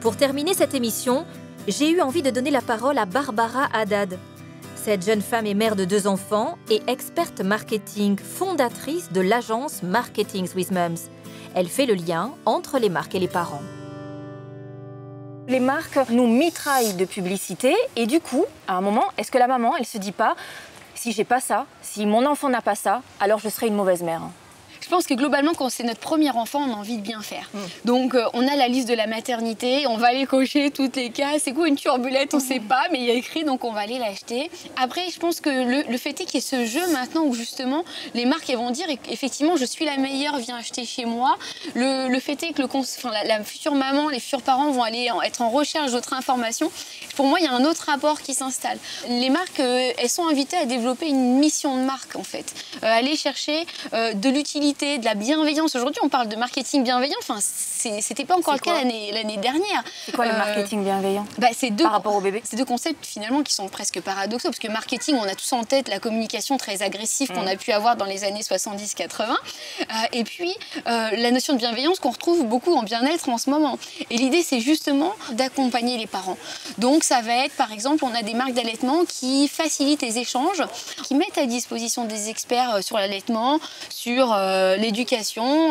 Pour terminer cette émission, j'ai eu envie de donner la parole à Barbara Haddad. Cette jeune femme est mère de 2 enfants et experte marketing, fondatrice de l'agence Marketing with Mums. Elle fait le lien entre les marques et les parents. Les marques nous mitraillent de publicité et du coup, à un moment, est-ce que la maman, elle se dit pas « si j'ai pas ça, si mon enfant n'a pas ça, alors je serai une mauvaise mère ». Je pense que globalement, quand c'est notre premier enfant, on a envie de bien faire. Donc, on a la liste de la maternité, on va aller cocher toutes les cases. C'est quoi une turbulette? On ne sait pas, mais il y a écrit, donc on va aller l'acheter. Après, je pense que le fait est qu'il y ait ce jeu maintenant où justement, les marques elles vont dire effectivement, je suis la meilleure, viens acheter chez moi. Le fait est que la future maman, les futurs parents vont aller être en recherche d'autres informations. Pour moi, il y a un autre rapport qui s'installe. Les marques, elles sont invitées à développer une mission de marque, en fait. Aller chercher de l'utilité, de la bienveillance. Aujourd'hui, on parle de marketing bienveillant. Enfin, c'était pas encore le cas l'année dernière. C'est quoi le marketing bienveillant par rapport au bébé? C'est 2 concepts finalement qui sont presque paradoxaux parce que marketing, on a tous en tête la communication très agressive qu'on a pu avoir dans les années 70-80 et puis la notion de bienveillance qu'on retrouve beaucoup en bien-être en ce moment. Et l'idée, c'est justement d'accompagner les parents. Donc, ça va être, par exemple, on a des marques d'allaitement qui facilitent les échanges, qui mettent à disposition des experts sur l'allaitement, sur l'éducation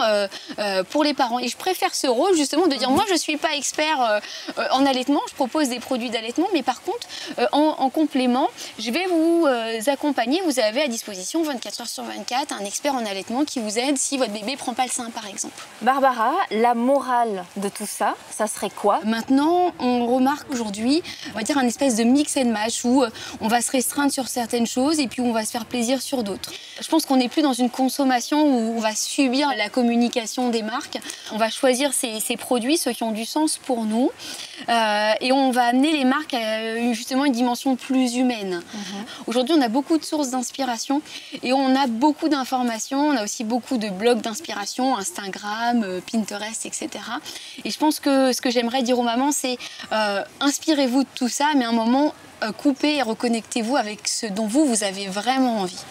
pour les parents. Et je préfère ce rôle justement de dire moi je suis pas expert en allaitement, je propose des produits d'allaitement, mais par contre en complément je vais vous accompagner. Vous avez à disposition 24 heures sur 24 un expert en allaitement qui vous aide si votre bébé prend pas le sein par exemple. Barbara, la morale de tout ça, ça serait quoi? Maintenant on remarque aujourd'hui, on va dire un espèce de mix and match où on va se restreindre sur certaines choses et puis on va se faire plaisir sur d'autres. Je pense qu'on n'est plus dans une consommation où on va subir la communication des marques. On va choisir ces produits, ceux qui ont du sens pour nous. Et on va amener les marques à justement une dimension plus humaine. Aujourd'hui, on a beaucoup de sources d'inspiration et on a beaucoup d'informations. On a aussi beaucoup de blogs d'inspiration, Instagram, Pinterest, etc. Et je pense que ce que j'aimerais dire aux mamans, c'est inspirez-vous de tout ça, mais à un moment, coupez et reconnectez-vous avec ce dont vous avez vraiment envie.